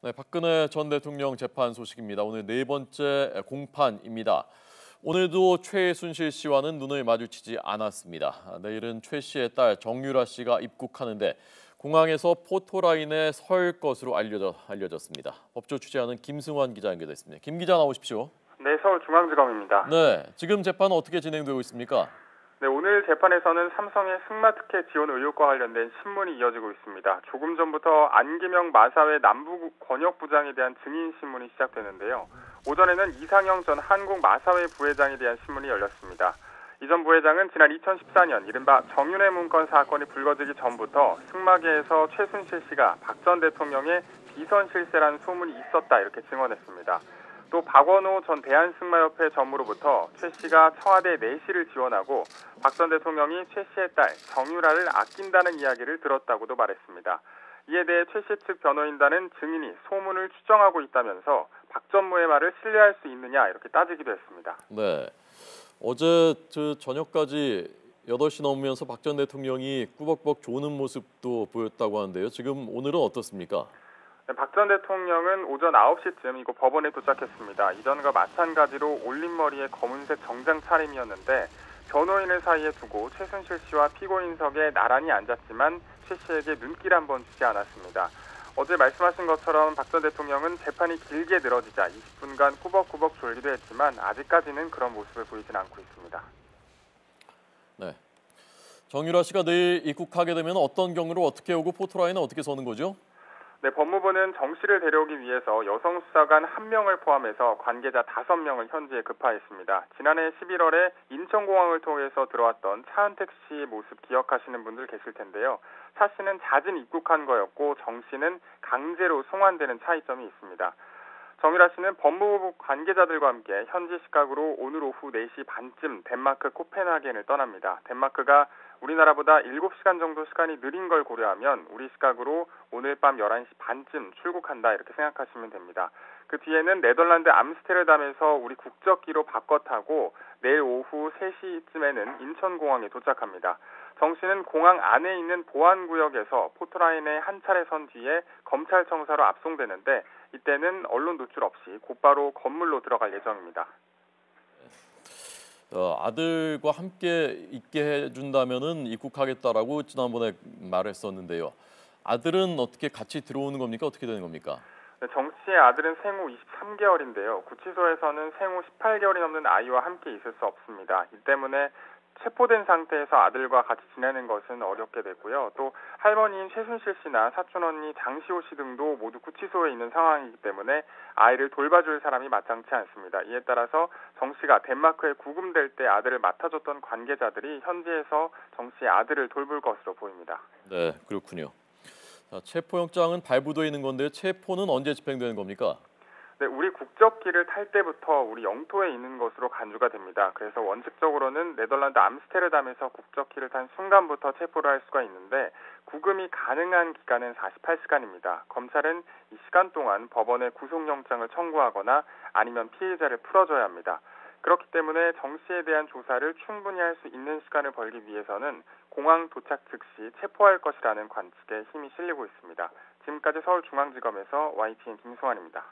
네, 박근혜 전 대통령 재판 소식입니다. 오늘 네 번째 공판입니다. 오늘도 최순실 씨와는 눈을 마주치지 않았습니다. 내일은 최 씨의 딸 정유라 씨가 입국하는데 공항에서 포토라인에 설 것으로 알려졌습니다. 법조 취재하는 김승환 기자 연결됐습니다. 김 기자 나오십시오. 네, 서울중앙지검입니다. 네, 지금 재판은 어떻게 진행되고 있습니까? 네, 오늘 재판에서는 삼성의 승마특혜 지원 의혹과 관련된 신문이 이어지고 있습니다. 조금 전부터 안기명 마사회 남부 권역부장에 대한 증인 신문이 시작되는데요. 오전에는 이상영 전 한국마사회 부회장에 대한 신문이 열렸습니다. 이 전 부회장은 지난 2014년 이른바 정윤회 문건 사건이 불거지기 전부터 승마계에서 최순실 씨가 박 전 대통령의 비선 실세라는 소문이 있었다 이렇게 증언했습니다. 또 박원호 전 대한승마협회 전무로부터 최 씨가 청와대 내시를 지원하고 박 전 대통령이 최 씨의 딸 정유라를 아낀다는 이야기를 들었다고도 말했습니다. 이에 대해 최 씨 측 변호인단은 증인이 소문을 추정하고 있다면서 박 전무의 말을 신뢰할 수 있느냐 이렇게 따지기도 했습니다. 네, 어제 저녁까지 8시 넘으면서 박 전 대통령이 꾸벅꾸벅 조는 모습도 보였다고 하는데요. 지금 오늘은 어떻습니까? 박 전 대통령은 오전 9시쯤 이곳 법원에 도착했습니다. 이전과 마찬가지로 올림머리에 검은색 정장 차림이었는데 변호인을 사이에 두고 최순실 씨와 피고인석에 나란히 앉았지만 최 씨에게 눈길 한번 주지 않았습니다. 어제 말씀하신 것처럼 박 전 대통령은 재판이 길게 늘어지자 20분간 꾸벅꾸벅 졸기도 했지만 아직까지는 그런 모습을 보이진 않고 있습니다. 네, 정유라 씨가 내일 입국하게 되면 어떤 경로로 어떻게 오고 포토라인은 어떻게 서는 거죠? 네, 법무부는 정 씨를 데려오기 위해서 여성 수사관 1명을 포함해서 관계자 5명을 현지에 급파했습니다. 지난해 11월에 인천공항을 통해서 들어왔던 차은택 씨의 모습 기억하시는 분들 계실 텐데요. 차 씨는 자진 입국한 거였고 정 씨는 강제로 송환되는 차이점이 있습니다. 정유라 씨는 법무부 관계자들과 함께 현지 시각으로 오늘 오후 4시 반쯤 덴마크 코펜하겐을 떠납니다. 덴마크가 우리나라보다 7시간 정도 시간이 느린 걸 고려하면 우리 시각으로 오늘 밤 11시 반쯤 출국한다 이렇게 생각하시면 됩니다. 그 뒤에는 네덜란드 암스테르담에서 우리 국적기로 바꿔 타고 내일 오후 3시쯤에는 인천공항에 도착합니다. 정 씨는 공항 안에 있는 보안구역에서 포토라인에 한 차례 선 뒤에 검찰청사로 압송되는데 이때는 언론 노출 없이 곧바로 건물로 들어갈 예정입니다. 아들과 함께 있게 해준다면은 입국하겠다라고 지난번에 말했었는데요. 아들은 어떻게 같이 들어오는 겁니까? 어떻게 되는 겁니까? 네, 정 씨의 아들은 생후 23개월인데요. 구치소에서는 생후 18개월이 넘는 아이와 함께 있을 수 없습니다. 이 때문에 체포된 상태에서 아들과 같이 지내는 것은 어렵게 되고요. 또 할머니인 최순실 씨나 사촌 언니 장시호 씨 등도 모두 구치소에 있는 상황이기 때문에 아이를 돌봐줄 사람이 마땅치 않습니다. 이에 따라서 정 씨가 덴마크에 구금될 때 아들을 맡아줬던 관계자들이 현지에서 정 씨의 아들을 돌볼 것으로 보입니다. 네, 그렇군요. 자, 체포영장은 발부돼 있는 건데요. 체포는 언제 집행되는 겁니까? 네, 우리 국적기를 탈 때부터 우리 영토에 있는 것으로 간주가 됩니다. 그래서 원칙적으로는 네덜란드 암스테르담에서 국적기를 탄 순간부터 체포를 할 수가 있는데 구금이 가능한 기간은 48시간입니다. 검찰은 이 시간 동안 법원에 구속영장을 청구하거나 아니면 피해자를 풀어줘야 합니다. 그렇기 때문에 정 씨에 대한 조사를 충분히 할 수 있는 시간을 벌기 위해서는 공항 도착 즉시 체포할 것이라는 관측에 힘이 실리고 있습니다. 지금까지 서울중앙지검에서 YTN 김승환입니다.